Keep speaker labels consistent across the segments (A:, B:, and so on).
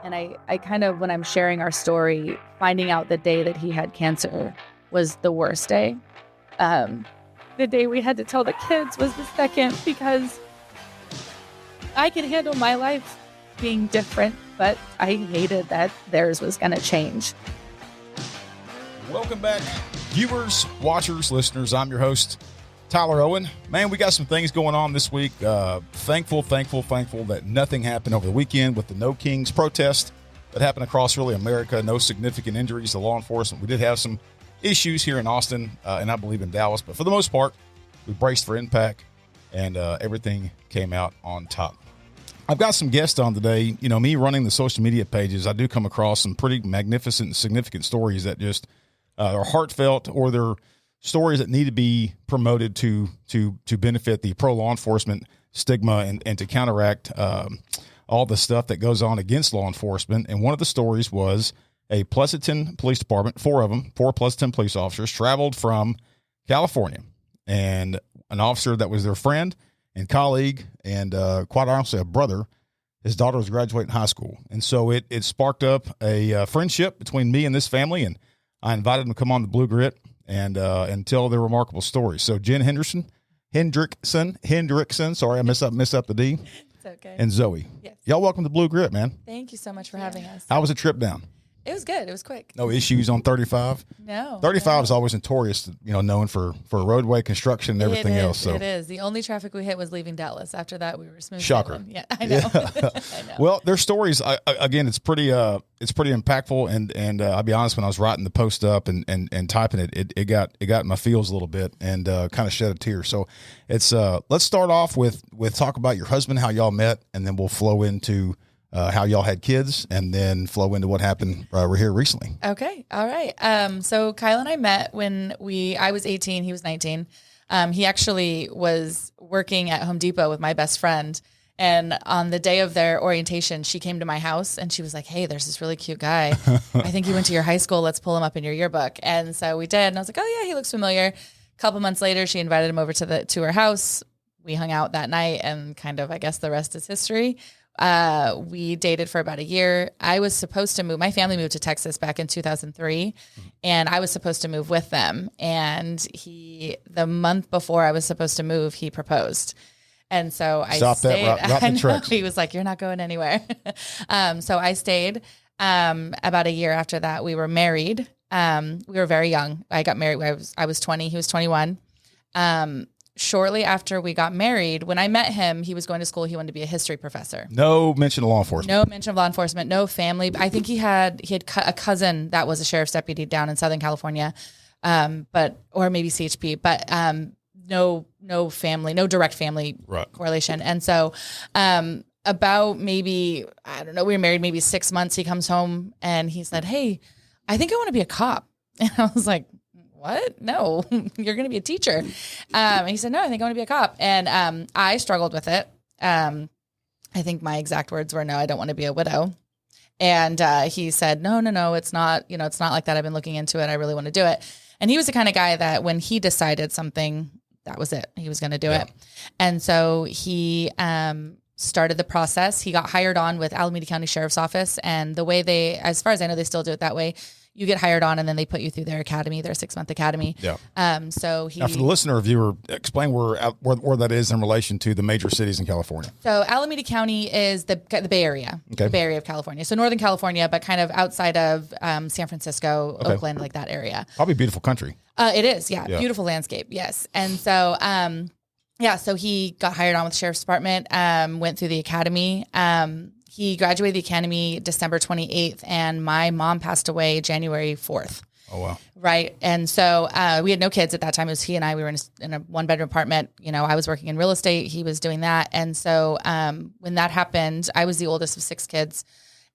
A: And I kind of, when I'm sharing our story, finding out the day that he had cancer was the worst day. The day we had to tell the kids was the second, because I could handle my life being different, but I hated that theirs was going to change.
B: Welcome back, viewers, watchers, listeners. I'm your host, Tyler Owen. Man, we got some things going on this week. Thankful that nothing happened over the weekend with the No Kings protest that happened across really America. No significant injuries to law enforcement. We did have some issues here in Austin, and I believe in Dallas, but for the most part, we braced for impact, and everything came out on top. I've got some guests on today. You know, me running the social media pages, I do come across some pretty magnificent and significant stories that just are heartfelt, or they're stories that need to be promoted to benefit the pro-law enforcement stigma and to counteract all the stuff that goes on against law enforcement. And one of the stories was a Pleasanton Police Department, four Pleasanton police officers traveled from California, and an officer that was their friend and colleague and quite honestly a brother, his daughter was graduating high school. And so it sparked up a friendship between me and this family, and I invited them to come on the Blue Grit and tell their remarkable stories. So Jenn Henricksen, sorry, I messed up the D.
A: It's okay.
B: And Zoey.
A: Yes.
B: Y'all welcome to Blue Grit, man.
A: Thank you so much for having us.
B: How was the trip down?
A: It was good. It was quick.
B: No issues on 35?
A: No.
B: 35 is always notorious, known for roadway construction and everything else. So
A: it is. The only traffic we hit was leaving Dallas. After that, we were smooth.
B: Shocker.
A: Sailing. Yeah, I know.
B: Yeah.
A: I know.
B: Well, their stories, again, it's pretty impactful. And I'll be honest, when I was writing the post up and typing it got in my feels a little bit and kind of shed a tear. So it's let's start off with talk about your husband, how y'all met, and then we'll flow into how y'all had kids, and then flow into what happened here recently.
A: Okay. All right. So Kyle and I met when I was 18, he was 19. He actually was working at Home Depot with my best friend. And on the day of their orientation, she came to my house and she was like, "Hey, there's this really cute guy. I think he went to your high school. Let's pull him up in your yearbook." And so we did. And I was like, "Oh yeah, he looks familiar." A couple months later, she invited him over to her house. We hung out that night, and kind of, I guess the rest is history. We dated for about a year. I was supposed to move. My family moved to Texas back in 2003, and I was supposed to move with them. And the month before I was supposed to move, he proposed. And so I stayed.
B: That right,
A: he was like, "You're not going anywhere." So I stayed. About a year after that, we were married. We were very young. I got married. I was 20. He was 21. Shortly after we got married, when I met him, he was going to school. He wanted to be a history professor.
B: No mention of law enforcement.
A: No mention of law enforcement. No family. I think he had a cousin that was a sheriff's deputy down in Southern California, or maybe CHP, but no family, no direct family correlation. And so, about maybe, I don't know, we were married maybe 6 months. He comes home and he said, "Hey, I think I want to be a cop." And I was like, "What? No, you're going to be a teacher." And he said, "No, I think I want to be a cop." And I struggled with it. I think my exact words were, "No, I don't want to be a widow." And he said, No, it's not, it's not like that. I've been looking into it. I really want to do it. And he was the kind of guy that when he decided something, that was it. He was going to do it. And so he started the process. He got hired on with Alameda County Sheriff's Office. And the way as far as I know, they still do it that way. You get hired on and then they put you through their academy, their 6-month academy. Yeah. So
B: now for the listener or viewer, explain where that is in relation to the major cities in California.
A: So Alameda County is the Bay Area, the Bay Area of California. So Northern California, but kind of outside of San Francisco, Oakland, like that area.
B: Probably beautiful country.
A: It is. Yeah. Beautiful landscape. Yes. And so, so he got hired on with the Sheriff's Department, went through the academy. He graduated the academy December 28th, and my mom passed away January 4th.
B: Oh, wow.
A: Right. And so we had no kids at that time. It was he and I. We were in a one-bedroom apartment. I was working in real estate. He was doing that. And so when that happened, I was the oldest of 6 kids,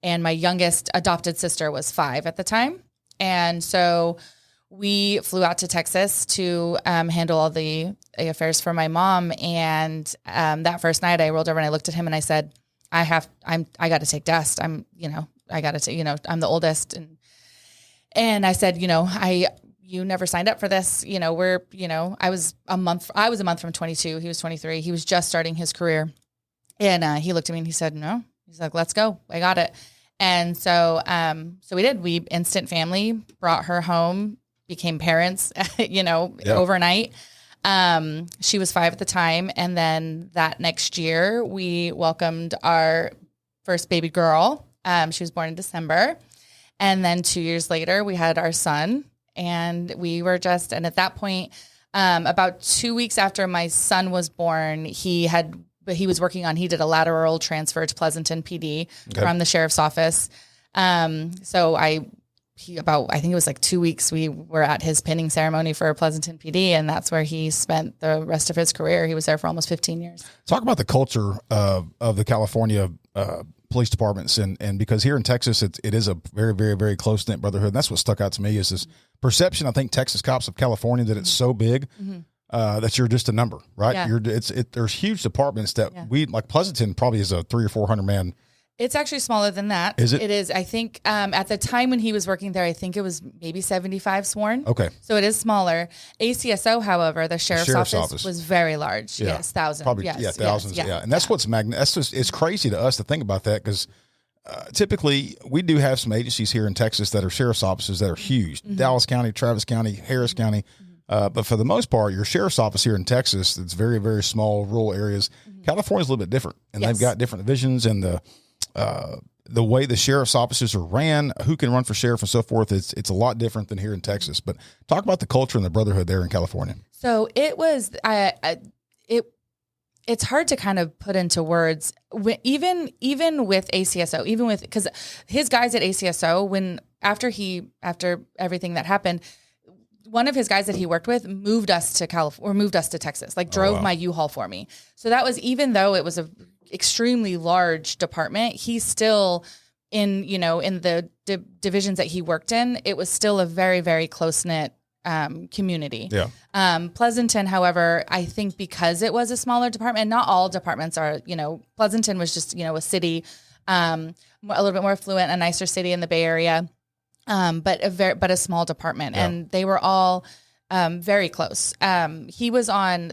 A: and my youngest adopted sister was 5 at the time. And so we flew out to Texas to handle all the affairs for my mom. And that first night I rolled over and I looked at him and I said, I got to take dust. I'm the oldest. And I said, you never signed up for this. I was a month from 22. He was 23. He was just starting his career. And he looked at me and he said, "No." He's like, "Let's go. I got it." And so we did. We instant family, brought her home, became parents, overnight. She was 5 at the time. And then that next year we welcomed our first baby girl. She was born in December. And then 2 years later we had our son, and we were and at that point, about 2 weeks after my son was born, he did a lateral transfer to Pleasanton PD from the sheriff's office. I think it was like 2 weeks, we were at his pinning ceremony for Pleasanton PD, and that's where he spent the rest of his career. He was there for almost 15 years.
B: Talk about the culture of the California police departments, and because here in Texas, it is a very, very, very close-knit brotherhood. And that's what stuck out to me is this perception, I think, Texas cops of California, that it's so big that you're just a number, right?
A: Yeah.
B: There's huge departments that like Pleasanton probably is a 300 or 400 man.
A: It's actually smaller than that.
B: Is it?
A: It is. I think at the time when he was working there, I think it was maybe 75 sworn.
B: Okay.
A: So it is smaller. ACSO, however, the sheriff's office was very large.
B: Yeah.
A: Yes, thousands.
B: Probably,
A: yes,
B: thousands.
A: Yes,
B: yeah. And that's what's it's crazy to us to think about that, because typically we do have some agencies here in Texas that are sheriff's offices that are huge. Dallas County, Travis County, Harris County. But for the most part, your sheriff's office here in Texas, it's very, very small rural areas. California's a little bit different, and they've got different divisions, and the way the sheriff's offices are ran, who can run for sheriff and so forth, it's a lot different than here in Texas. But talk about the culture and the brotherhood there in California.
A: So it was, it's hard to kind of put into words. Even with ACSO, because his guys at ACSO, after everything that happened, one of his guys that he worked with moved us to Texas, drove my U-Haul for me. So that was, even though it was a extremely large department, he's still in the divisions that he worked in, it was still a very, very close-knit community. Yeah. Pleasanton, however, I think because it was a smaller department, not all departments are, Pleasanton was just, a city, a little bit more affluent, a nicer city in the Bay Area. But a small department, and they were all very close. He was on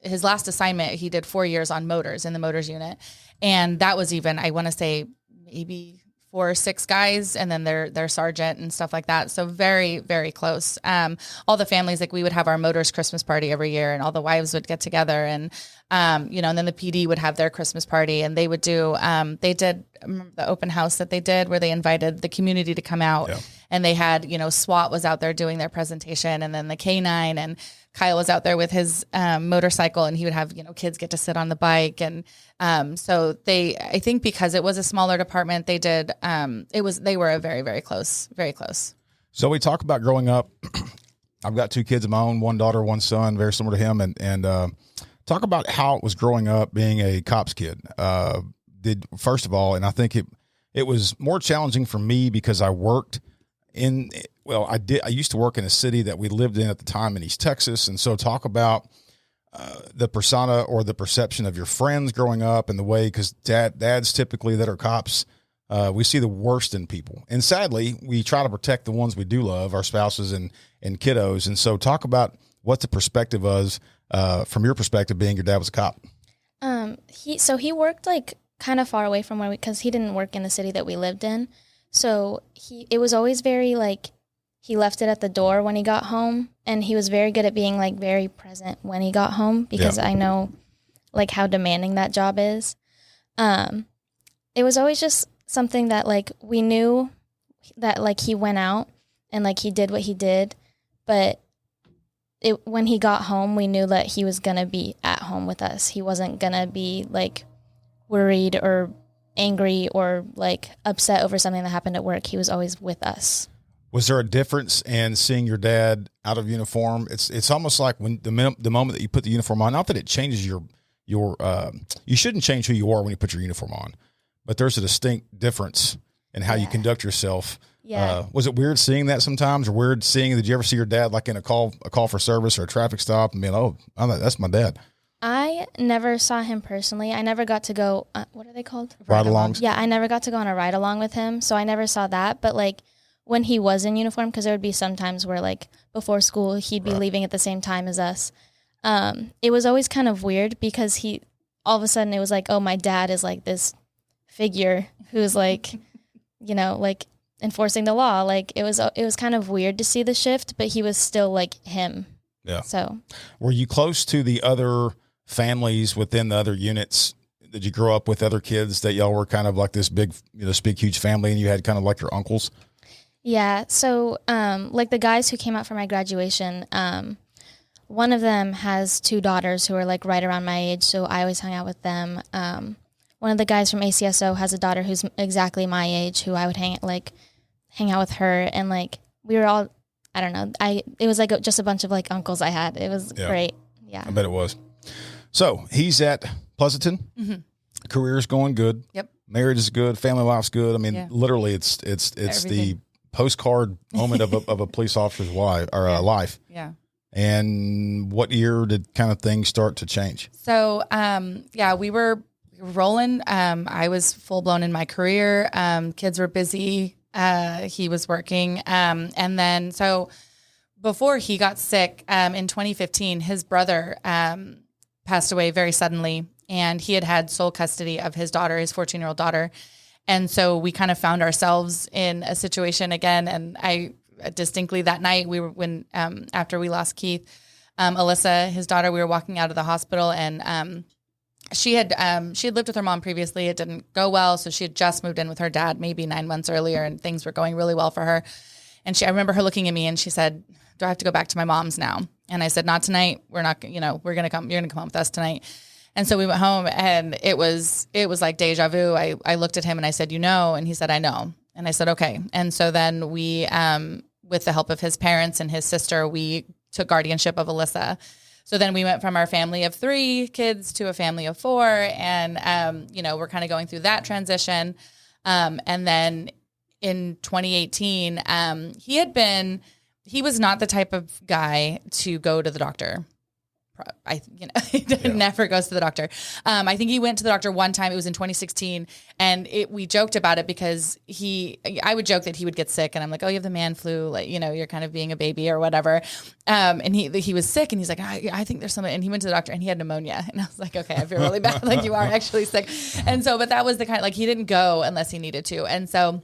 A: his last assignment. He did 4 years on motors in the motors unit, and that was even, I want to say, maybe 4 or 6 guys, and then their sergeant and stuff like that. So very, very close. All the families, we would have our motors Christmas party every year, and all the wives would get together, and and then the PD would have their Christmas party, and they would do, they did the open house that they did where they invited the community to come out, and they had, SWAT was out there doing their presentation, and then the K9, and Kyle was out there with his motorcycle, and he would have, kids get to sit on the bike. And so I think because it was a smaller department, they were a very, very close, very close.
B: So we talk about growing up. I've got 2 kids of my own, 1 daughter, 1 son, very similar to him. And talk about how it was growing up being a cop's kid. First of all, and I think it was more challenging for me because I worked I used to work in a city that we lived in at the time in East Texas. And so talk about the persona or the perception of your friends growing up, and the way, because dads typically that are cops, we see the worst in people. And sadly, we try to protect the ones we do love, our spouses and kiddos. And so talk about what the perspective was from your perspective, being your dad was a cop.
C: He worked kind of far away from because he didn't work in the city that we lived in. So it was always very he left it at the door when he got home, and he was very good at being very present when he got home, because I know how demanding that job is. It was always just something that we knew that he went out and he did what he did, but when he got home, we knew that he was going to be at home with us. He wasn't going to be worried or angry or upset over something that happened at work. He was always with us.
B: Was there a difference in seeing your dad out of uniform? It's almost like when the moment that you put the uniform on, not that it changes your you shouldn't change who you are when you put your uniform on, but there's a distinct difference in how you conduct yourself. Yeah. Was it weird seeing that sometimes, or weird seeing, did you ever see your dad in a call for service or a traffic stop and being, that's my dad?
C: I never saw him personally. I never got to go, what are they called?
B: Ride-alongs?
C: Yeah, I never got to go on a ride-along with him, so I never saw that. But, when he was in uniform, because there would be some times where, before school, he'd be leaving at the same time as us. It was always kind of weird, because all of a sudden, it was oh, my dad is, this figure who's, like enforcing the law. Like it was kind of weird to see the shift, but he was still like him.
B: Yeah.
C: So
B: were you close to the other families within the other units? Did you grow up with other kids that y'all were kind of like this big, huge family, and you had kind of like your uncles?
C: Yeah. So, like the guys who came out for my graduation, one of them has 2 daughters who are like right around my age. So I always hung out with them. One of the guys from ACSO has a daughter who's exactly my age, who I would hang out with her. And like, we were all, I don't know. It was like just a bunch of like uncles I had. It was great. Yeah.
B: I bet it was. So he's at Pleasanton.
A: Mm-hmm.
B: Career's going good.
A: Yep.
B: Marriage is good. Family life's good. I mean, literally it's the postcard moment of a police officer's life.
A: Yeah.
B: And what year did kind of things start to change?
A: So, we were rolling. I was full blown in my career. Kids were busy. He was working. And then, so before he got sick, in 2015, his brother, passed away very suddenly, and he had sole custody of his daughter, his 14-year-old daughter. And so we kind of found ourselves in a situation again. And I distinctly that night after we lost Keith, Alyssa, his daughter, we were walking out of the hospital, and she had lived with her mom previously. It didn't go well. So she had just moved in with her dad maybe 9 months earlier, and things were going really well for her. And I remember her looking at me and she said, "Do I have to go back to my mom's now?" And I said, "Not tonight. We're not, we're going to come, you're going to come home with us tonight." And so we went home, and it was like deja vu. I looked at him and I said, and he said, "I know." And I said, "Okay." And so then we, with the help of his parents and his sister, we took guardianship of Alyssa. So then we went from our family of 3 kids to a family of 4. And, we're kind of going through that transition. And then in 2018, he was not the type of guy to go to the doctor. He never goes to the doctor. I think he went to the doctor one time. It was in 2016, and we joked about it because I would joke that he would get sick, and I'm like, "Oh, you have the man flu, like you're kind of being a baby or whatever." And he was sick, and he's like, "I think there's something." And he went to the doctor, and he had pneumonia, and I was like, "Okay, I feel really bad. Like you are actually sick." And so, but that was the kind, like he didn't go unless he needed to, and so.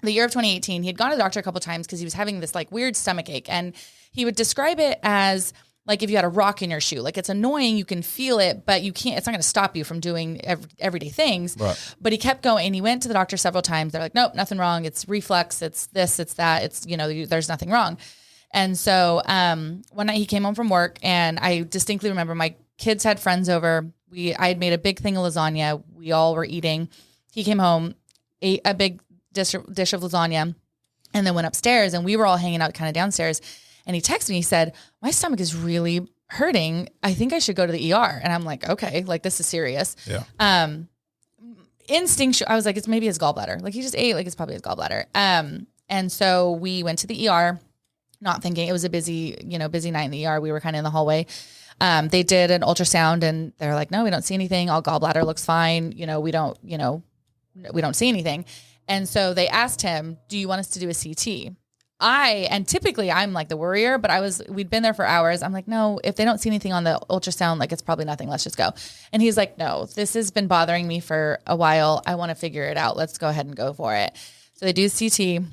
A: The year of 2018, he had gone to the doctor a couple of times because he was having this like weird stomach ache, and he would describe it as like if you had a rock in your shoe. Like it's annoying, you can feel it, but you can't. It's not going to stop you from doing everyday things. Right. But he kept going, and he went to the doctor several times. They're like, "Nope, nothing wrong. It's reflux. It's this. It's that. It's there's nothing wrong." And so one night he came home from work, and I distinctly remember my kids had friends over. I had made a big thing of lasagna. We all were eating. He came home, ate a big dish of lasagna, and then went upstairs, and we were all hanging out kind of downstairs, and he texted me, he said, "My stomach is really hurting. I think I should go to the ER." And I'm like, okay, like this is serious. Yeah. Instinct, I was like, it's maybe his gallbladder. Like he just ate, like it's probably his gallbladder. And so we went to the ER, not thinking. It was a busy night in the ER. We were kind of in the hallway. They did an ultrasound, and they're like, "No, we don't see anything. All gallbladder looks fine. We don't see anything." And so they asked him, "Do you want us to do a CT?" And typically I'm like the worrier, but we'd been there for hours. I'm like, "No, if they don't see anything on the ultrasound, like it's probably nothing. Let's just go." And he's like, "No, this has been bothering me for a while. I want to figure it out. Let's go ahead and go for it." So they do CT,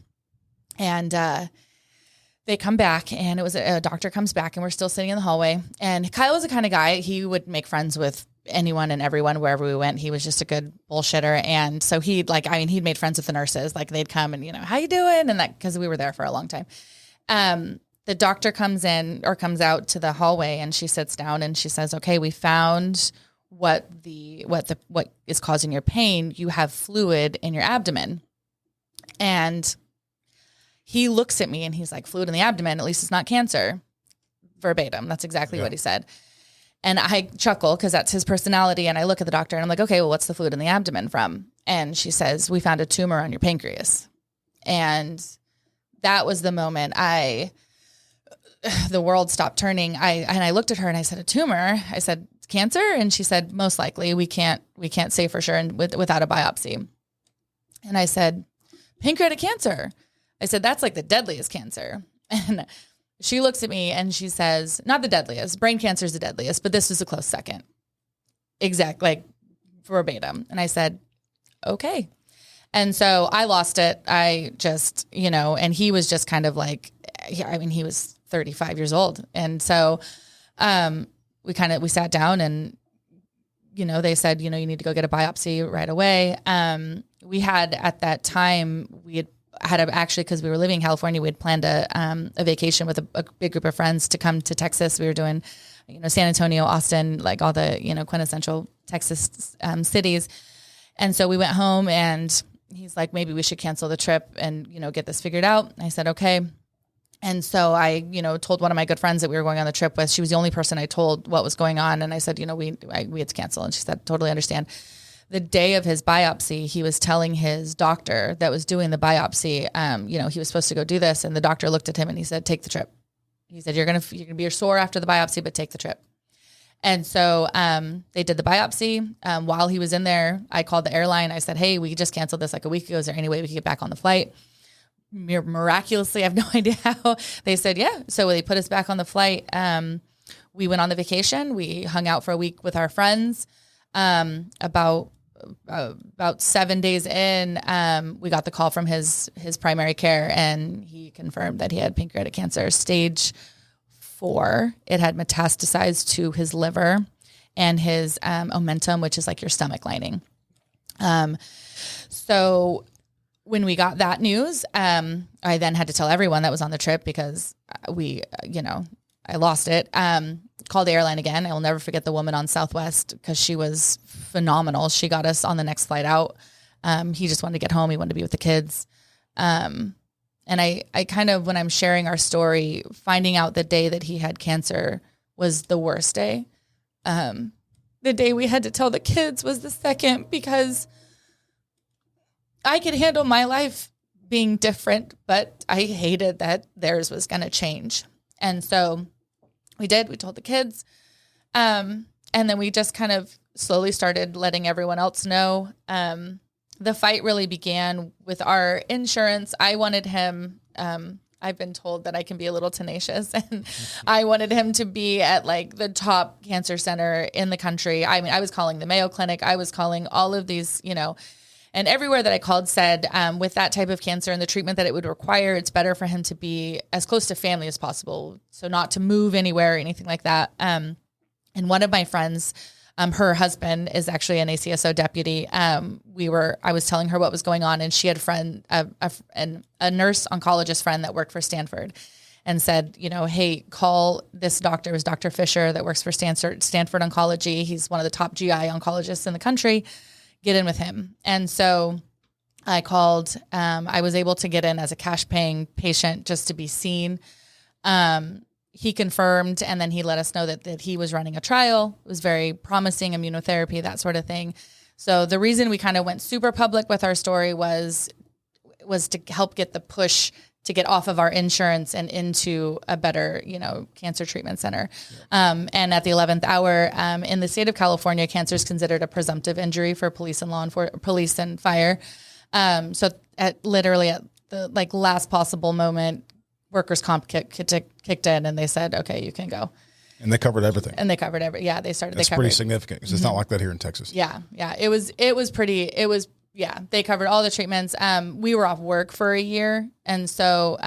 A: and they come back, and a doctor comes back, and we're still sitting in the hallway. And Kyle was the kind of guy, he would make friends with anyone and everyone wherever we went. He was just a good bullshitter. And so he'd made friends with the nurses. Like they'd come and, "How you doing?" And that, because we were there for a long time. The doctor comes out to the hallway, and she sits down and she says, "Okay, we found what is causing your pain. You have fluid in your abdomen." And he looks at me and he's like, "Fluid in the abdomen, at least it's not cancer." Verbatim. That's exactly what he said. And I chuckle because that's his personality. And I look at the doctor and I'm like, "Okay, well, what's the fluid in the abdomen from?" And she says, "We found a tumor on your pancreas." And that was the moment the world stopped turning. I looked at her and I said, "A tumor?" I said, "Cancer?" And she said, "Most likely. We can't say for sure without a biopsy." And I said, "Pancreatic cancer." I said, "That's like the deadliest cancer." And she looks at me and she says, "Not the deadliest. Brain cancer is the deadliest, but this was a close second." Exact, like verbatim. And I said, "Okay." And so I lost it. I just, and he was just kind of like, he was 35 years old. And so we sat down and, they said, you need to go get a biopsy right away. We had at that time, actually, because we were living in California, we had planned a vacation with a big group of friends to come to Texas. We were doing, San Antonio, Austin, like all the, quintessential Texas cities. And so we went home and he's like, maybe we should cancel the trip and, get this figured out. I said, okay. And so I, told one of my good friends that we were going on the trip with. She was the only person I told what was going on. And I said, we had to cancel. And she said, totally understand. The day of his biopsy, he was telling his doctor that was doing the biopsy, he was supposed to go do this. And the doctor looked at him and he said, take the trip. He said, you're going to be sore after the biopsy, but take the trip. And so they did the biopsy. While he was in there, I called the airline. I said, hey, we just canceled this like a week ago. Is there any way we could get back on the flight? Miraculously, I have no idea how. They said, yeah. So they put us back on the flight. We went on the vacation. We hung out for a week with our friends. About 7 days in, we got the call from his primary care, and he confirmed that he had pancreatic cancer, stage 4. It had metastasized to his liver and his omentum, which is like your stomach lining. So when we got that news, I then had to tell everyone that was on the trip because I lost it. Called the airline again. I will never forget the woman on Southwest because she was phenomenal. She got us on the next flight out. He just wanted to get home. He wanted to be with the kids. And I kind of, when I'm sharing our story, finding out the day that he had cancer was the worst day. The day we had to tell the kids was the second, because I could handle my life being different, but I hated that theirs was going to change. And so we told the kids. And then we just kind of slowly started letting everyone else know. The fight really began with our insurance. I wanted him, I've been told that I can be a little tenacious, and I wanted him to be at like the top cancer center in the country. I mean, I was calling the Mayo Clinic. I was calling all of these, and everywhere that I called said, with that type of cancer and the treatment that it would require, it's better for him to be as close to family as possible. So not to move anywhere or anything like that. And one of my friends, her husband is actually an ACSO deputy. I was telling her what was going on, and she had a nurse oncologist friend that worked for Stanford, and said, hey, call this doctor. It was Dr. Fisher that works for Stanford Oncology. He's one of the top GI oncologists in the country. Get in with him. And so I called. I was able to get in as a cash paying patient just to be seen. He confirmed, and then he let us know that he was running a trial. It was very promising, immunotherapy, that sort of thing. So the reason we kind of went super public with our story was to help get the push to get off of our insurance and into a better, cancer treatment center. Yeah. And at the 11th hour, in the state of California, cancer is considered a presumptive injury for police and fire. So at the last possible moment, workers' comp kicked in, and they said, okay, you can go.
B: And they covered everything.
A: Yeah, they started.
B: That's pretty significant, because it's not like that here in Texas.
A: Yeah. Yeah, they covered all the treatments. We were off work for a year. And so,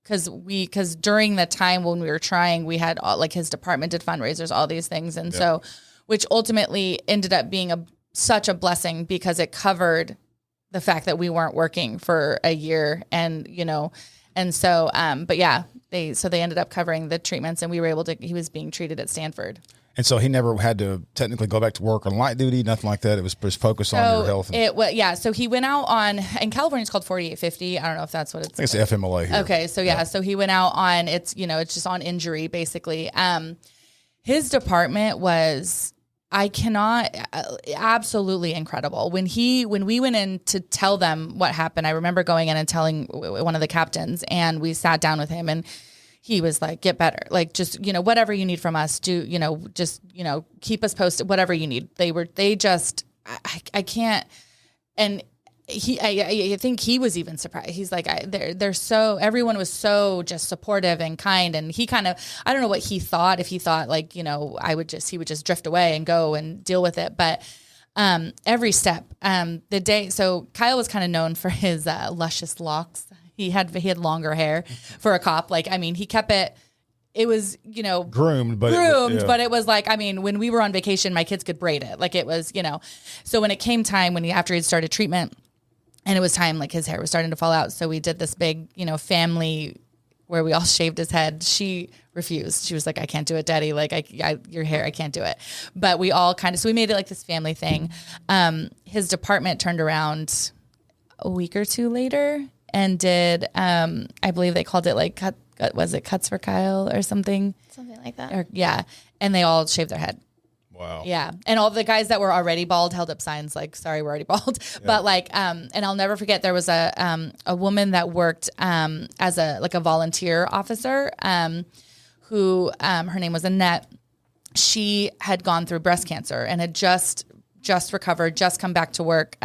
A: because during the time when we were trying, we had his department did fundraisers, all these things. And so, which ultimately ended up being such a blessing, because it covered the fact that we weren't working for a year, and, but yeah, they ended up covering the treatments, and he was being treated at Stanford.
B: And so he never had to technically go back to work on light duty, nothing like that. It was just focused on your health.
A: So he went out on, in California it's called 4850. I don't know if that's what it's.
B: I think it's FMLA here.
A: Okay, so so he went out on, it's just on injury basically. His department was, absolutely incredible. When we went in to tell them what happened, I remember going in and telling one of the captains, and we sat down with him, and he was like, get better. Like, just, whatever you need from us, keep us posted, whatever you need. I can't. And I think he was even surprised. He's like, everyone was so just supportive and kind. And he kind of, I don't know what he thought, if he thought he would just drift away and go and deal with it. But every step. The day, so Kyle was kind of known for his luscious locks. He had longer hair for a cop. Like, I mean, he kept it. It was,
B: groomed, but
A: it was like, I mean, when we were on vacation, my kids could braid it. Like it was, so when it came time after he'd started treatment and it was time, like his hair was starting to fall out. So we did this big, family where we all shaved his head. She refused. She was like, I can't do it, Daddy. Like your hair, I can't do it. But we all so we made it like this family thing. His department turned around a week or two later and did, I believe they called it like Cuts for Kyle or something?
C: Something like that.
A: Yeah. And they all shaved their head.
B: Wow.
A: Yeah. And all the guys that were already bald held up signs like, sorry, we're already bald. Yeah. But and I'll never forget, there was a woman that worked as a volunteer officer who her name was Annette. She had gone through breast cancer and had just recovered, just come back to work.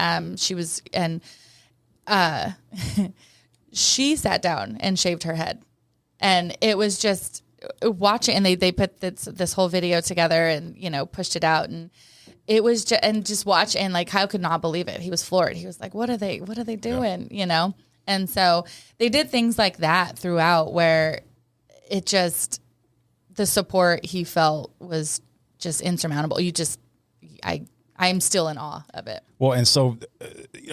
A: She sat down and shaved her head. And it was just watching, and they put this whole video together and, pushed it out. And it was just watch. And like, Kyle could not believe it. He was floored. He was like, what are they doing?
B: Yeah.
A: And so they did things like that throughout where it just, the support he felt was just insurmountable. I'm still in awe of it.
B: Well, and so,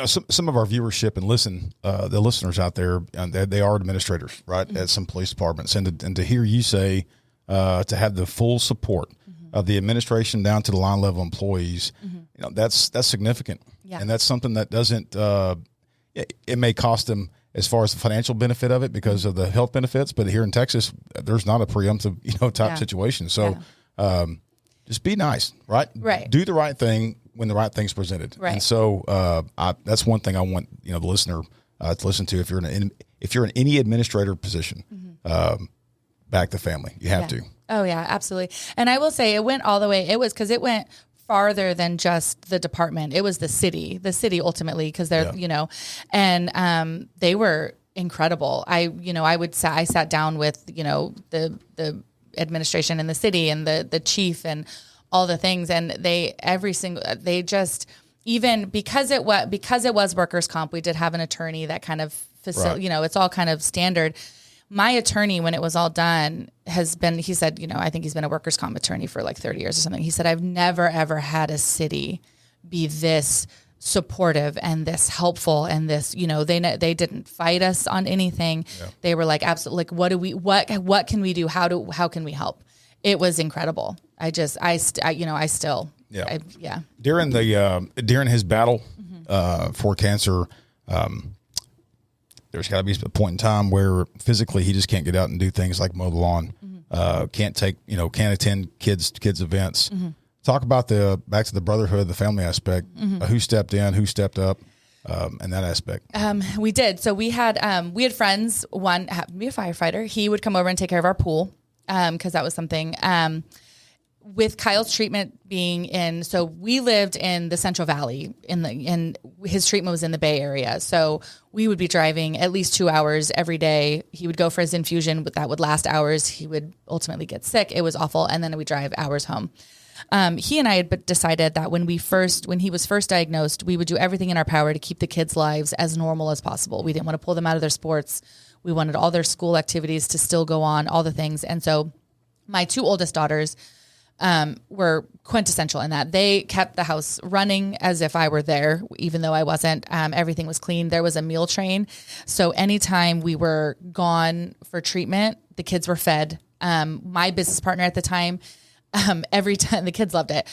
B: some of our viewership and the listeners out there, they are administrators, right, mm-hmm. at some police departments. And to hear you say, to have the full support mm-hmm. of the administration down to the line level employees, mm-hmm. That's significant. Yeah. And that's something that doesn't, it may cost them as far as the financial benefit of it because of the health benefits, but here in Texas, there's not a preemptive, type situation. So, just be nice, right?
A: Right.
B: Do the right thing when the right thing's presented.
A: Right.
B: And so that's one thing I want the listener to listen to. If you're in any administrator position, mm-hmm. Back the family. You have to.
A: Oh yeah, absolutely. And I will say it went all the way. It went farther than just the department. It was the city ultimately because they're and they were incredible. I sat down with the administration in the city and the chief and all the things. And even because it was workers' comp, we did have an attorney that kind of it's all kind of standard. My attorney, when it was all done, he said, I think he's been a workers' comp attorney for like 30 years or something. He said, I've never, ever had a city be this supportive and this helpful and this, they didn't fight us on anything. Yeah. They were like, absolutely, like, what can we do? How can we help? It was incredible.
B: During his battle, mm-hmm. For cancer, there's gotta be a point in time where physically he just can't get out and do things like mow the lawn. Mm-hmm. Can't attend kids events. Mm-hmm. Talk about back to the brotherhood, the family aspect, mm-hmm. Who stepped in, who stepped up, and that aspect.
A: We did. So we had friends. One happened to be a firefighter. He would come over and take care of our pool because that was something. With Kyle's treatment being in, so we lived in the Central Valley, and his treatment was in the Bay Area. So we would be driving at least 2 hours every day. He would go for his infusion, but that would last hours. He would ultimately get sick. It was awful. And then we drive hours home. He and I had decided that when he was first diagnosed, we would do everything in our power to keep the kids' lives as normal as possible. We didn't want to pull them out of their sports. We wanted all their school activities to still go on, all the things. And so my two oldest daughters were quintessential in that they kept the house running as if I were there, even though I wasn't. Everything was clean. There was a meal train. So anytime we were gone for treatment, the kids were fed. My business partner at the time, every time the kids loved it.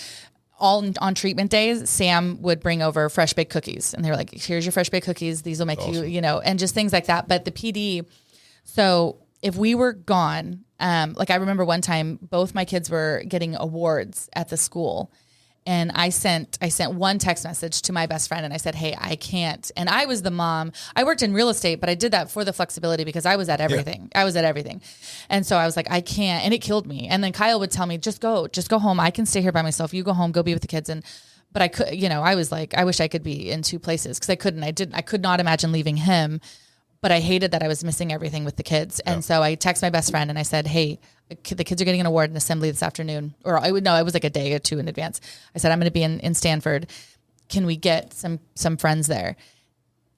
A: All on treatment days, Sam would bring over fresh baked cookies, and they were like, "Here's your fresh baked cookies. These will make awesome. You, and just things like that." But the PD, so if we were gone, like I remember one time, both my kids were getting awards at the school, and I sent one text message to my best friend, and I said, "Hey, I can't." And I was the mom. I worked in real estate, but I did that for the flexibility because I was at everything. Yeah. I was at everything, and so I was like, "I can't," and it killed me. And then Kyle would tell me, "Just go home. I can stay here by myself. You go home, go be with the kids." But I could, I was like, I wish I could be in two places because I couldn't. I could not imagine leaving him. But I hated that I was missing everything with the kids. And so I texted my best friend and I said, "Hey, the kids are getting an award in assembly this afternoon." Or it was like a day or two in advance. I said, "I'm going to be in Stanford. can we get some friends there?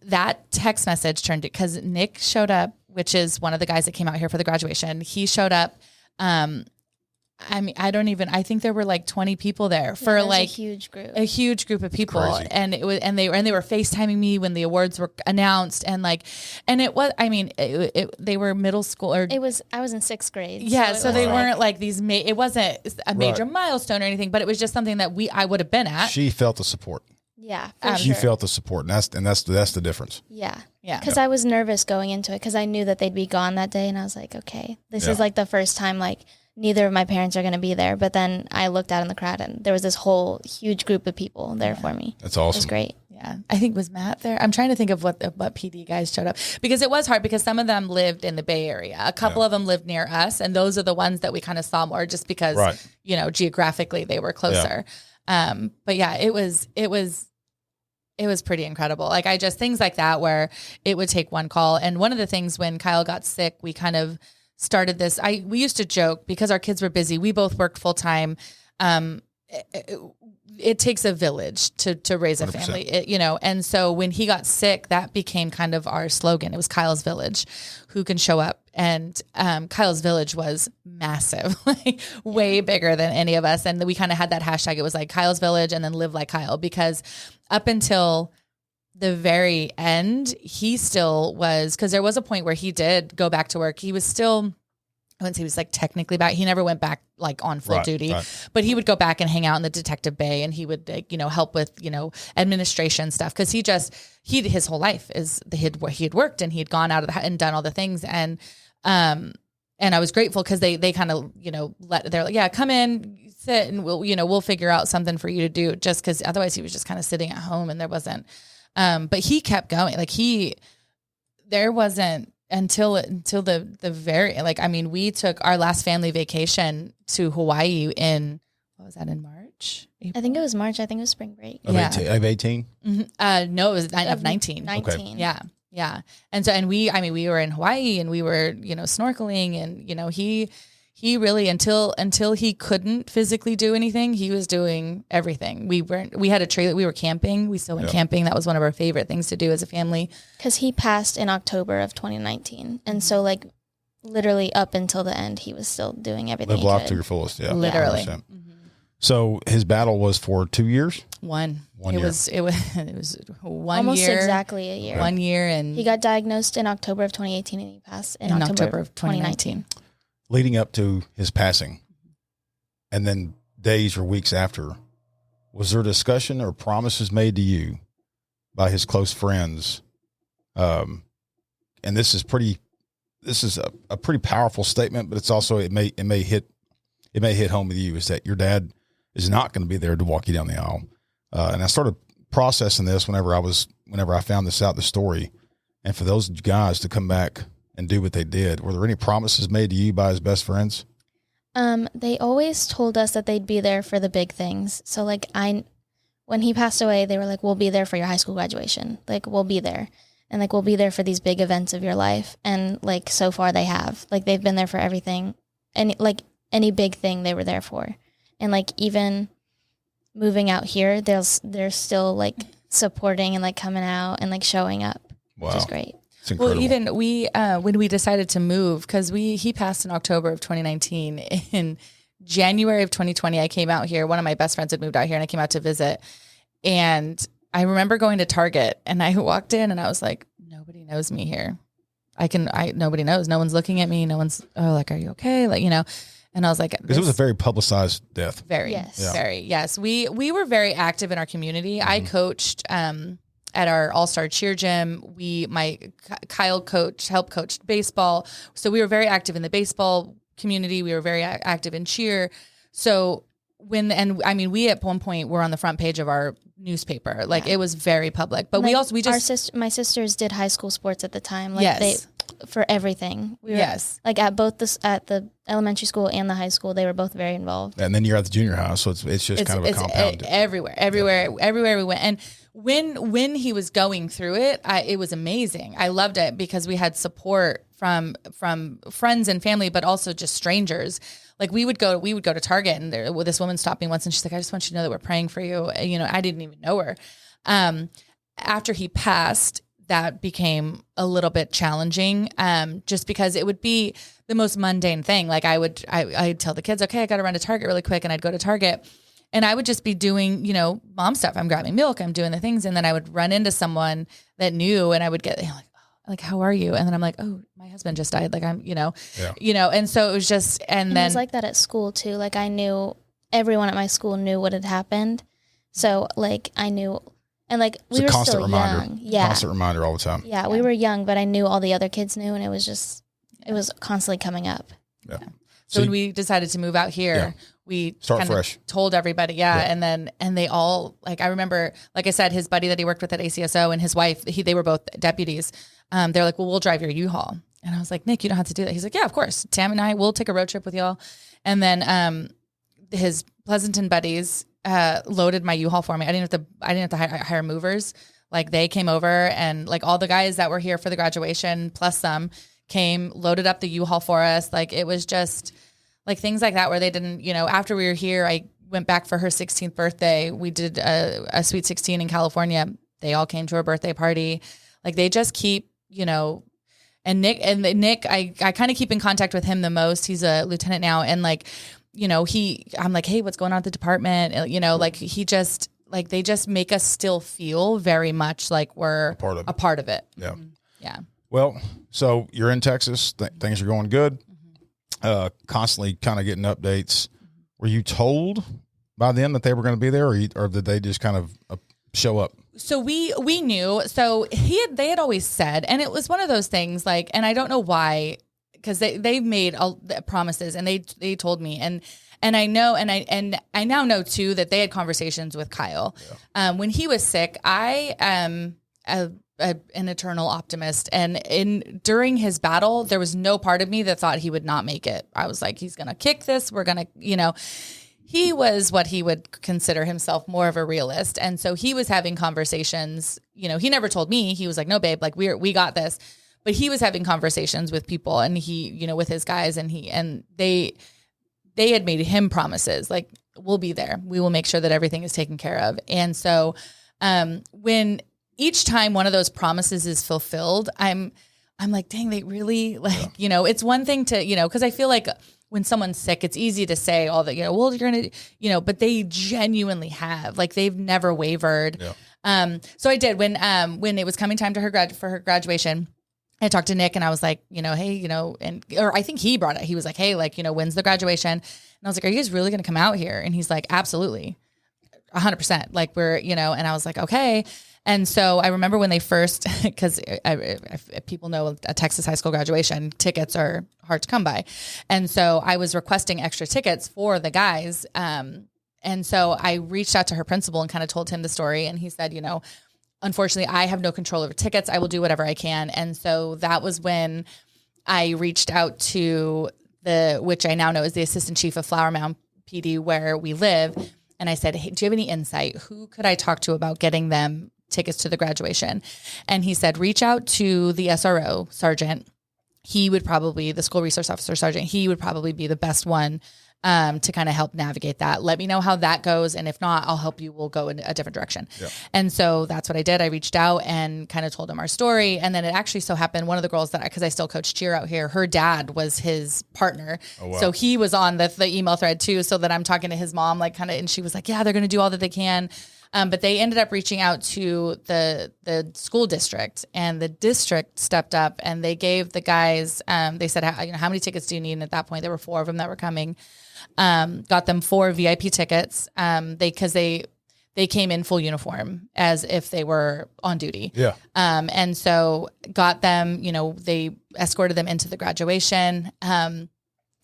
A: That text message turned it, because Nick showed up, which is one of the guys that came out here for the graduation. He showed up. I mean, I think there were like 20 people there for like
C: a huge group
A: of people. And it was, and they were FaceTiming me when the awards were announced. And like, and it was, I mean, they were middle school or
C: I was in 6th grade.
A: Yeah. So they weren't like these, it wasn't a major milestone or anything, but it was just something that I would have been at.
B: She felt the support.
C: Yeah.
B: She felt the support, and that's the difference.
C: Yeah.
A: Yeah.
C: Because I was nervous going into it, because I knew that they'd be gone that day, and I was like, okay, this is like the first time like neither of my parents are going to be there. But then I looked out in the crowd, and there was this whole huge group of people there for me.
B: That's awesome.
C: It was great.
A: Yeah. I think was Matt there. I'm trying to think of what PD guys showed up, because it was hard, because some of them lived in the Bay Area. A couple of them lived near us, and those are the ones that we kind of saw more just because, geographically they were closer. Yeah. But yeah, it was pretty incredible. Like things like that, where it would take one call. And one of the things when Kyle got sick, we kind of started this. We used to joke, because our kids were busy. We both worked full time. It takes a village to raise a 100%. Family, And so when he got sick, that became kind of our slogan. It was Kyle's Village, who can show up. And Kyle's Village was massive, like way bigger than any of us. And we kind of had that hashtag. It was like Kyle's Village and then Live Like Kyle, because up until the very end, he still was, because there was a point where he did go back to work. He was still, I wouldn't say he was like technically back. He never went back like on full duty, but he would go back and hang out in the detective bay, and he would like, help with, administration stuff. Cause his whole life is he had worked, and he had gone out of and done all the things. And I was grateful, cause they kind of, they're like, yeah, come in, sit, and we'll figure out something for you to do, just cause otherwise he was just kind of sitting at home, and there wasn't, but he kept going. Like there wasn't, until the very, like, I mean, we took our last family vacation to Hawaii in March? April?
C: I think it was March. I think it was spring break.
B: Of 18?
A: Mm-hmm. No, it was of 19.
C: 19.
B: Okay.
A: Yeah. Yeah. And so, we were in Hawaii, and we were, snorkeling, and, he really, until he couldn't physically do anything, he was doing everything. We had a trailer, we were camping. We still went camping. That was one of our favorite things to do as a family.
C: Cause he passed in October of 2019. And so like literally up until the end, he was still doing everything.
B: Live life to your fullest. Yeah.
A: Literally.
B: Mm-hmm. So his battle was for 2 years?
A: One
B: year.
A: It was 1
C: almost
A: year.
C: Exactly a year.
A: 1 year. And
C: he got diagnosed in October of 2018, and he passed in October of 2019.
B: Leading up to his passing, and then days or weeks after, was there discussion or promises made to you by his close friends? And this is a pretty powerful statement, but it's also, it may hit home with you, is that your dad is not going to be there to walk you down the aisle. And I started processing this whenever I found this out, the story, and for those guys to come back and do what they did. Were there any promises made to you by his best friends?
C: They always told us that they'd be there for the big things. So like when he passed away, they were like, we'll be there for your high school graduation. Like we'll be there. And like, we'll be there for these big events of your life. And like, so far they have, like, they've been there for everything. And like any big thing they were there for. And like, even moving out here, they're still like supporting and like coming out and like showing up, which is great.
A: Well, even when we decided to move, because he passed in October of 2019. In January of 2020, I came out here. One of my best friends had moved out here, and I came out to visit. And I remember going to Target, and I walked in, and I was like, nobody knows me here. Nobody knows. No one's looking at me. No one's, like, are you okay? Like, And I was like,
B: because it was a very publicized death.
A: Very, very, yes. We were very active in our community. Mm-hmm. I coached at our all-star cheer gym. Kyle helped coach baseball. So we were very active in the baseball community. We were very active in cheer. So we at one point were on the front page of our newspaper. Like it was very public, but
C: my sisters did high school sports at the time. Like for everything. We were like at the elementary school and the high school, they were both very involved.
B: And then you're at the junior high, so it's just kind of a compound.
A: Everywhere we went. And when he was going through it, it was amazing. I loved it because we had support from friends and family, but also just strangers. Like we would go to Target, and this woman stopped me once, and she's like, "I just want you to know that we're praying for you." You know, I didn't even know her. After he passed, that became a little bit challenging, just because it would be the most mundane thing. Like I'd tell the kids, okay, I got to run to Target really quick. And I'd go to Target and I would just be doing, you know, mom stuff. I'm grabbing milk, I'm doing the things. And then I would run into someone that knew, and I would get like, how are you? And then I'm like, oh, my husband just died. Like I'm, you know, and so it was just, and then
C: it was like that at school too. Like I knew everyone at my school knew what had happened. So like I knew. And like we were still young. Yeah.
B: Constant reminder all the time.
C: Yeah, we were young, but I knew all the other kids knew, and it was constantly coming up.
B: Yeah.
A: So when we decided to move out here, we
B: start fresh.
A: Told everybody, and they all, like, I remember, like I said, his buddy that he worked with at ACSO and his wife, they were both deputies. They're like, well, we'll drive your U-Haul. And I was like, Nick, you don't have to do that. He's like, yeah, of course. Tam and I will take a road trip with y'all. And then his Pleasanton buddies loaded my U-Haul for me. I didn't have to hire movers. Like they came over, and like all the guys that were here for the graduation plus some came, loaded up the U-Haul for us. Like it was just like things like that where they didn't, you know, after we were here, I went back for her 16th birthday. We did a Sweet 16 in California. They all came to her birthday party. Like they just keep, you know, and Nick, I kind of keep in contact with him the most. He's a lieutenant now. And like, you know, I'm like, hey, what's going on at the department? You know, like they just make us still feel very much like we're a part of it.
B: Yeah.
A: Yeah.
B: Well, so you're in Texas. Things are going good. Constantly kind of getting updates. Were you told by them that they were going to be there, or did they just kind of show up?
A: So we knew. So they had always said, and it was one of those things like, and I don't know why, because they made promises, and they told me, and I know, and I now know too that they had conversations with Kyle. Yeah. When he was sick, I am an eternal optimist, and during his battle, there was no part of me that thought he would not make it. I was like, he's gonna kick this. We're gonna, you know. He was what he would consider himself more of a realist, and so he was having conversations. You know, he never told me. He was like, "No, babe, like we got this." But he was having conversations with people, and he, you know, with his guys, and they had made him promises like, we'll be there. We will make sure that everything is taken care of. And so when each time one of those promises is fulfilled, I'm like, dang, they really like, you know, it's one thing to, you know, because I feel like when someone's sick, it's easy to say all that, you know, well, you're going to, you know, but they genuinely have, like, they've never wavered. Yeah. So I did when it was coming time to for her graduation, I talked to Nick, and I was like, you know, hey, you know, or I think he brought it. He was like, hey, like, you know, when's the graduation? And I was like, are you guys really going to come out here? And he's like, absolutely. 100%. Like we're, you know, and I was like, okay. And so I remember when they first, because people know a Texas high school graduation, tickets are hard to come by. And so I was requesting extra tickets for the guys. And so I reached out to her principal and kind of told him the story. And he said, you know, unfortunately, I have no control over tickets. I will do whatever I can. And so that was when I reached out to which I now know is the assistant chief of Flower Mound PD where we live. And I said, hey, do you have any insight? Who could I talk to about getting them tickets to the graduation? And he said, reach out to the SRO sergeant. He would probably, the school resource officer sergeant, he would probably be the best one to kind of help navigate that. Let me know how that goes. And if not, I'll help you. We'll go in a different direction. Yeah. And so that's what I did. I reached out and kind of told him our story. And then it actually so happened, one of the girls because I still coach cheer out here, her dad was his partner. Oh, wow. So he was on the email thread too. So that I'm talking to his mom, like kind of, and she was like, yeah, they're going to do all that they can. But they ended up reaching out to the school district, and the district stepped up and they gave the guys, they said, you know, how many tickets do you need? And at that point, there were 4 of them that were coming. Got them 4 VIP tickets. Because they came in full uniform as if they were on duty. Yeah. And so got them, you know, they escorted them into the graduation.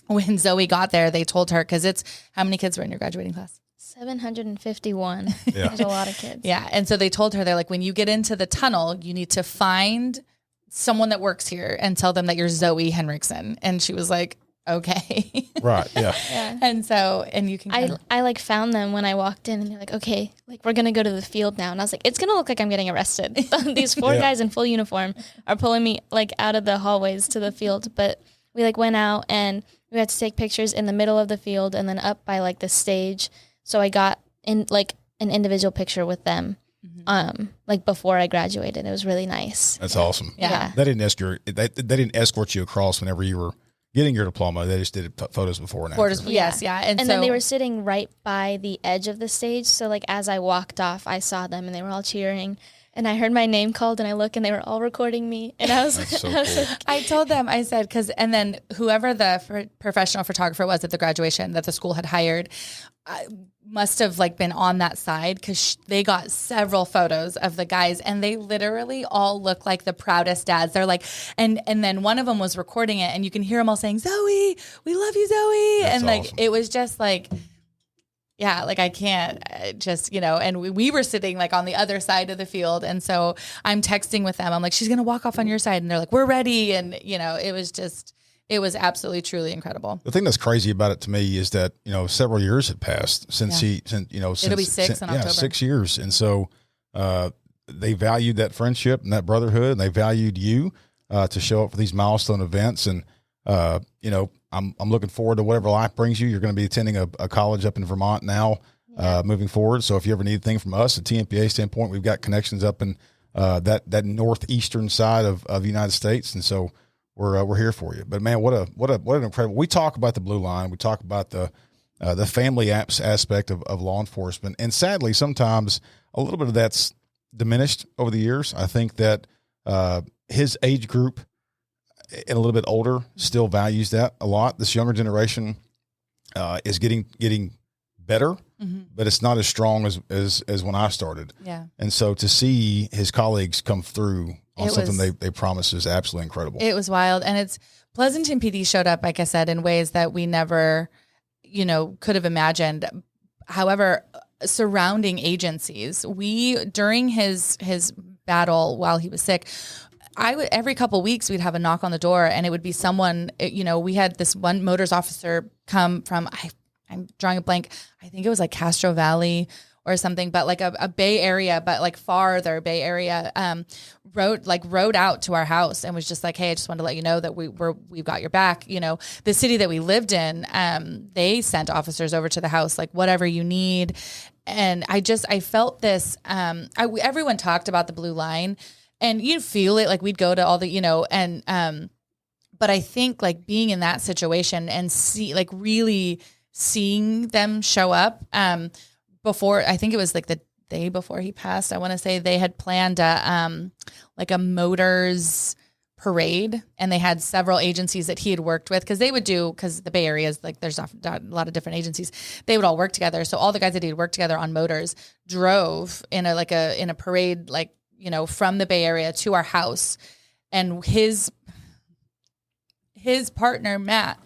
A: When Zoe got there, they told her, cause how many kids were in your graduating class?
C: 751. Yeah. There's a lot of kids.
A: Yeah. And so they told her, they're like, when you get into the tunnel, you need to find someone that works here and tell them that you're Zoey Henricksen. And she was like, okay.
B: Right. Yeah.
C: Yeah.
A: And so, and you can,
C: I like found them when I walked in, and they're like, okay, like we're going to go to the field now. And I was like, it's going to look like I'm getting arrested. These 4 guys in full uniform are pulling me like out of the hallways to the field. But we like went out and we had to take pictures in the middle of the field and then up by like the stage. So I got in like an individual picture with them. Like before I graduated. It was really nice.
B: That's awesome.
A: Yeah.
B: They didn't escort you across whenever you were getting your diploma. They just did photos before and after.
A: Yes. Yeah.
C: And then they were sitting right by the edge of the stage. So like as I walked off, I saw them and they were all cheering. And I heard my name called and I look and they were all recording me. And I was,
B: That's so
C: I was
B: cool.
C: like,
A: I told them, I said, and then whoever the professional photographer was at the graduation that the school had hired, must have like been on that side because they got several photos of the guys and they literally all look like the proudest dads. They're like, and then one of them was recording it and you can hear them all saying, Zoe, we love you, Zoe.
B: That's
A: and like,
B: awesome.
A: it was just like, yeah, like I can't just, and we were sitting like on the other side of the field. And so I'm texting with them. I'm like, she's going to walk off on your side. And they're like, we're ready. And, it was absolutely, truly incredible.
B: The thing that's crazy about it to me is that, several years had passed since
A: It'll be 6 in October.
B: 6 years. And so, they valued that friendship and that brotherhood, and they valued you, to show up for these milestone events. And, I'm looking forward to whatever life brings you. You're going to be attending a college up in Vermont now, moving forward. So if you ever need anything from us at Tmpa standpoint, we've got connections up in, that northeastern side of the United States. And so, we're here for you. But man, what an incredible. We talk about the Blue Line. We talk about the family aspect of law enforcement, and sadly, sometimes a little bit of that's diminished over the years. I think that his age group and a little bit older still values that a lot. This younger generation is getting better, but it's not as strong as when I started.
A: Yeah.
B: And so to see his colleagues come through on something they promised is absolutely incredible.
A: It was wild. And Pleasanton PD showed up, like I said, in ways that we never, could have imagined. However, surrounding agencies, during his battle while he was sick, every couple of weeks we'd have a knock on the door and it would be someone, we had this one motors officer come from, I'm drawing a blank. I think it was like Castro Valley or something, but like a Bay Area, but like farther Bay Area, rode out to our house and was just like, hey, I just wanted to let you know that we've got your back. The city that we lived in, they sent officers over to the house, like whatever you need. And I felt this, everyone talked about the Blue Line and you'd feel it, like we'd go to all the, but I think like being in that situation and really seeing them show up, before, I think it was like the day before he passed, I want to say they had planned a motors parade and they had several agencies that he had worked with because the Bay Area is like, there's a lot of different agencies. They would all work together. So all the guys that he had worked together on motors drove in a parade, from the Bay Area to our house. And his partner, Matt,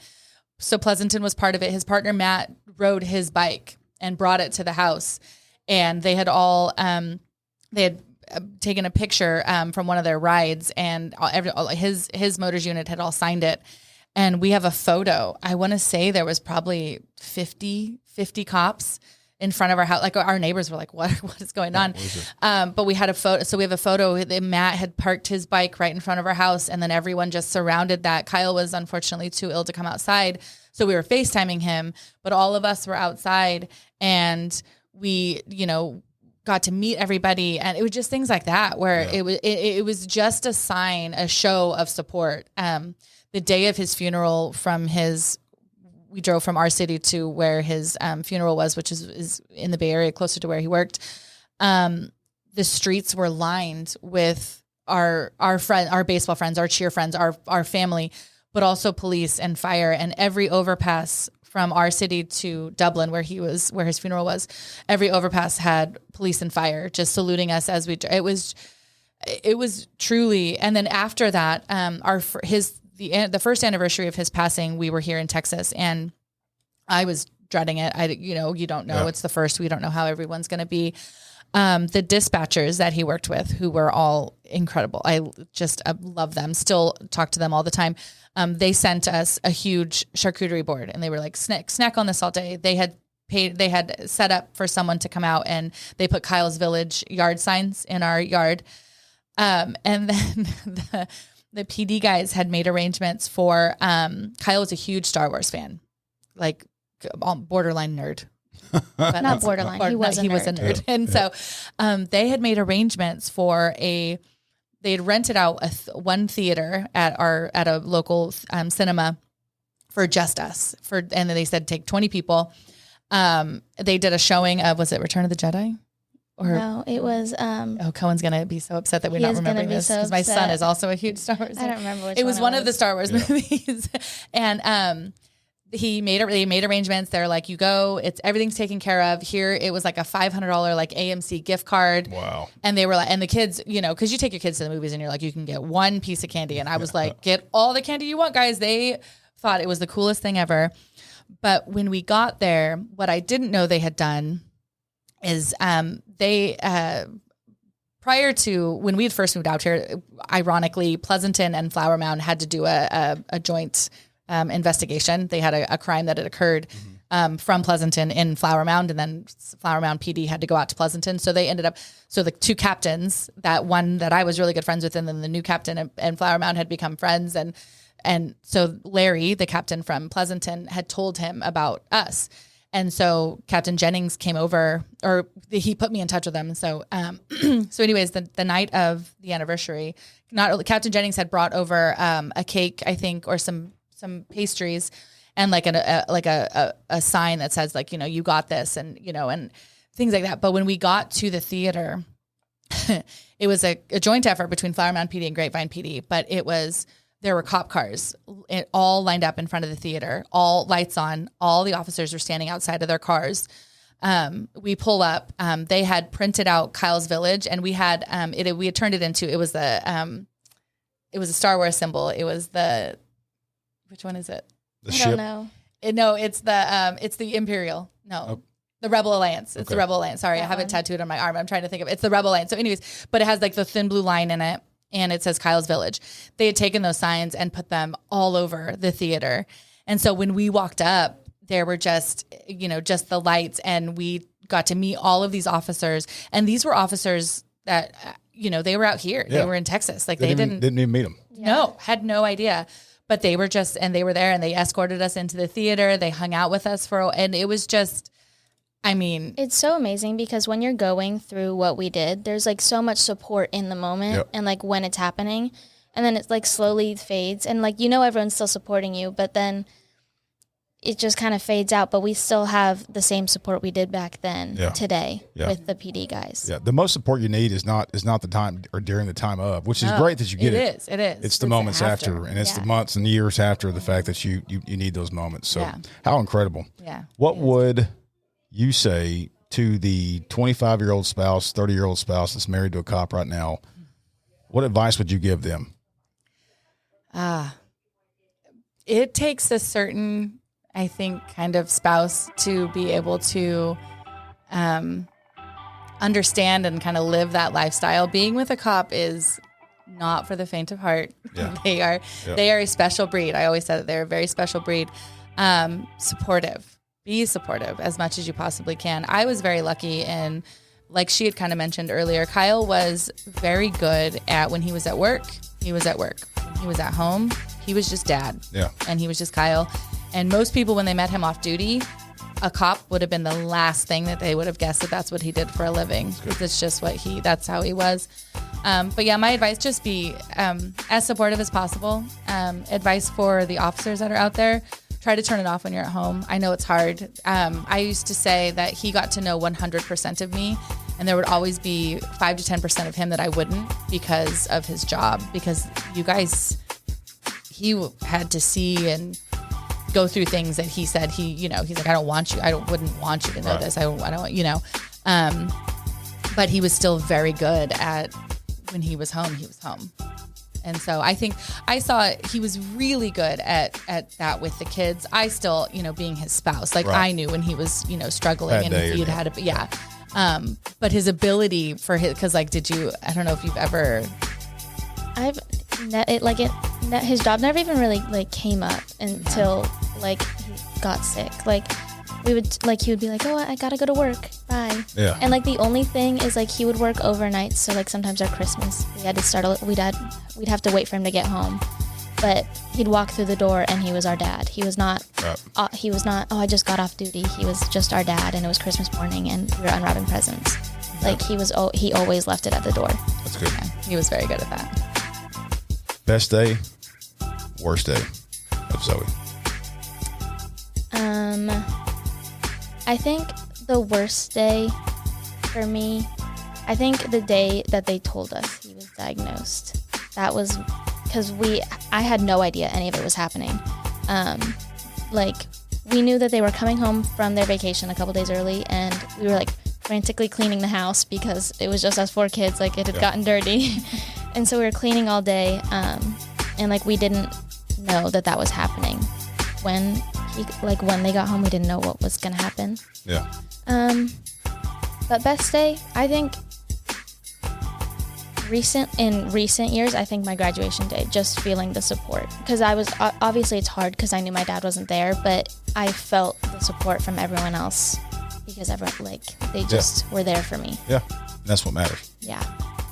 A: so Pleasanton was part of it. His partner, Matt, rode his bike and brought it to the house. And they had all, taken a picture from one of their rides and his motors unit had all signed it. And we have a photo. I want to say there was probably 50 cops in front of our house. Like our neighbors were like, what is going on? But we had a photo. So we have a photo that Matt had parked his bike right in front of our house and then everyone just surrounded that. Kyle was unfortunately too ill to come outside. So we were FaceTiming him, but all of us were outside and we, got to meet everybody. And it was just things like that where it was just a sign, a show of support. The day of his funeral we drove from our city to where his funeral was, which is in the Bay Area, closer to where he worked. The streets were lined with our baseball friends, our cheer friends, our family, but also police and fire, and every overpass from our city to Dublin, where his funeral was, every overpass had police and fire just saluting us as it was truly. And then after that, the first anniversary of his passing, we were here in Texas and I was dreading it. You don't know. Yeah. It's the first, we don't know how everyone's going to be. The dispatchers that he worked with, who were all incredible. I just love them, still talk to them all the time. They sent us a huge charcuterie board, and they were like, snack on this all day. They had set up for someone to come out, and they put Kyle's Village yard signs in our yard. And then the PD guys had made arrangements for, Kyle was a huge Star Wars fan, like borderline nerd. But
C: Not borderline. He was a
A: nerd. Yeah. And so they had made arrangements for they had rented out one theater at a local cinema for just us. And then they said, take 20 people. They did a showing of, was it Return of the Jedi? Or,
C: no, it was.
A: Cohen's going to be so upset that we're not remembering this because my son is also a huge Star Wars fan.
C: I don't remember which
A: it was one of the Star Wars movies. And they made arrangements. They're like, you go, everything's taken care of. Here it was like a $500 like AMC gift card.
B: Wow. And
A: they were like, and the kids, because you take your kids to the movies and you're like, you can get one piece of candy. And I was like, get all the candy you want, guys. They thought it was the coolest thing ever. But when we got there, what I didn't know they had done is they prior to when we had first moved out here, ironically, Pleasanton and Flower Mound had to do a joint investigation. They had a crime that had occurred from Pleasanton in Flower Mound, and then Flower Mound PD had to go out to Pleasanton. So they ended up, the two captains, that one that I was really good friends with, and then the new captain and Flower Mound had become friends. And so Larry, the captain from Pleasanton, had told him about us. And so Captain Jennings came over, or he put me in touch with them. So, so anyways, the night of the anniversary, Captain Jennings had brought over a cake, I think, or some pastries, and like a sign that says like, you got this, and and things like that. But when we got to the theater, it was a joint effort between Flower Mound PD and Grapevine PD, but there were cop cars all lined up in front of the theater, all lights on. All the officers were standing outside of their cars. We pull up. They had printed out Kyle's Village, and we had we had turned it into, it was a Star Wars symbol. It was which one is it?
C: I don't know.
A: It's the Imperial. No. The Rebel Alliance. It's the Rebel Alliance. Sorry, I have it tattooed on my arm. I'm trying to think of it. It's the Rebel Alliance. So anyways, but it has like the thin blue line in it, and it says Kyle's Village. They had taken those signs and put them all over the theater. And so when we walked up, there were just the lights, and we got to meet all of these officers. And these were officers that, they were out here. Yeah. They were in Texas. Like they didn't
B: even meet them.
A: No, had no idea. But they were they were there, and they escorted us into the theater. They hung out with us and it was just, it's
C: so amazing because when you're going through what we did, there's like so much support in the moment and like when it's happening, and then it's like slowly fades, and like, everyone's still supporting you, but then it just kind of fades out, but we still have the same support we did back then today with the PD guys. Yeah.
B: The most support you need is not the time or during the time of, which is great that you get it.
A: It is.
B: It's the moments after, and it's the months and years after the fact that you need those moments. So how incredible.
A: Yeah.
B: What would you say to the 25-year-old spouse, 30-year-old spouse that's married to a cop right now? What advice would you give them?
A: It takes a certain, I think, kind of spouse to be able to understand and kind of live that lifestyle. Being with a cop is not for the faint of heart. Yeah. They are a special breed. I always said that they're a very special breed. Supportive. Be supportive as much as you possibly can. I was very lucky, and like she had kind of mentioned earlier, Kyle was very good at when he was at work, he was at work. When he was at home, he was just dad. Yeah. And he was just Kyle. And most people, when they met him off duty, a cop would have been the last thing that they would have guessed that that's what he did for a living. It's just that's how he was. But yeah, my advice, just be as supportive as possible. Advice for the officers that are out there, try to turn it off when you're at home. I know it's hard. I used to say that he got to know 100% of me, and there would always be 5 to 10% of him that I wouldn't because of his job, because you guys, he had to see and go through things that he said he's like, I wouldn't want you to know this. I don't want, but he was still very good at when he was home, And so I think I saw he was really good at that with the kids. I still, being his spouse, like I knew when he was, struggling and if he'd had But his ability for because like, I don't know if you've ever.
C: His job never even really like came up until like he got sick. Like he would be like, oh, I gotta go to work, bye.
B: Yeah.
C: And like the only thing is like he would work overnight, so like sometimes our Christmas we'd have to wait for him to get home, but he'd walk through the door and he was our dad. He was not oh, I just got off duty. He was just our dad, and it was Christmas morning and we were unwrapping presents. Like he always left it at the door.
B: That's good.
A: Yeah, he was very good at that.
B: Best day, worst day of Zoey.
C: I think the worst day for me, I think the day that they told us he was diagnosed. That was because I had no idea any of it was happening. We knew that they were coming home from their vacation a couple days early, and we were like frantically cleaning the house because it was just us 4 kids. Like it had gotten dirty. And so we were cleaning all day, and like we didn't know that was happening. When they got home, we didn't know what was gonna happen.
B: Yeah.
C: But best day, I think in recent years, I think my graduation day, just feeling the support, because I was obviously it's hard because I knew my dad wasn't there, but I felt the support from everyone else because everyone they just were there for me.
B: Yeah, and that's what matters.
C: Yeah.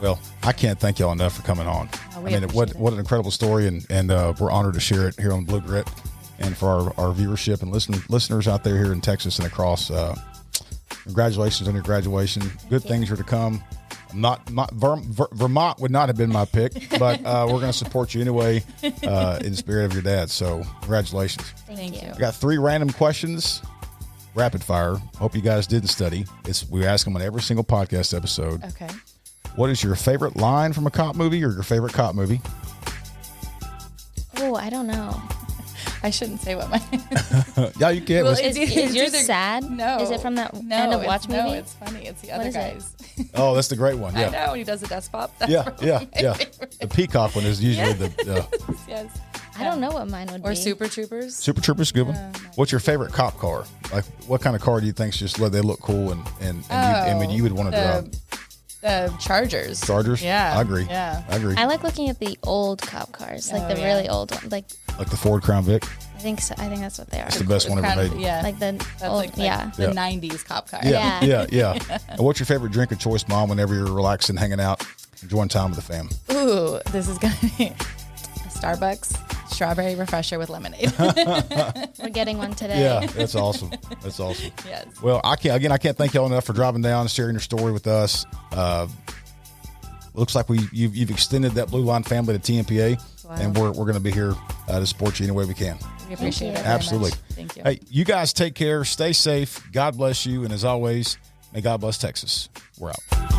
B: Well, I can't thank y'all enough for coming on. What an incredible story, and we're honored to share it here on Blue Grit, and for our viewership and listeners out there here in Texas and across. Congratulations on your graduation. Good things are to come. Vermont would not have been my pick, but we're going to support you anyway in the spirit of your dad. So congratulations.
C: Thank you.
B: I got 3 random questions, rapid fire. Hope you guys didn't study. We ask them on every single podcast episode.
A: Okay.
B: What is your favorite line from a cop movie or your favorite cop movie?
C: Oh, I don't know.
A: I shouldn't say what my.
B: Yeah, you can.
C: Well, is yours sad?
A: No.
C: Is it from that end of Watch movie?
A: No, it's funny. It's the other guys.
B: Oh, that's the great one. Yeah.
A: I know when he does the desk pop. That's
B: Yeah. The peacock one is usually
A: Yes.
C: I don't know what mine would be.
A: Or Super Troopers.
B: Super Troopers, good one. What's your favorite cop car? Like, what kind of car do you think they look cool and you would want to drive?
A: The Chargers.
B: Chargers?
A: Yeah.
B: I agree.
A: Yeah.
B: I agree.
C: I like looking at the old cop cars, really old one, like
B: the Ford Crown Vic.
C: I think so. I think that's what they are.
B: It's the best one ever made.
A: Yeah.
C: Like the
A: That's
C: old,
A: the 90s cop car.
B: Yeah. And what's your favorite drink of choice, Mom, whenever you're relaxing, hanging out, enjoying time with the fam?
A: Ooh, this is going to be a Starbucks strawberry refresher with lemonade.
C: We're getting one today.
B: Yeah, that's awesome. That's awesome.
A: Yes.
B: Well, I can't thank y'all enough for driving down and sharing your story with us. Looks like you've extended that Blue Line family to Tmpa, and we're going to be here to support you any way we can.
A: We appreciate it.
B: Absolutely.
A: Thank you.
B: Hey, you guys take care. Stay safe. God bless you. And as always, may God bless Texas. We're out.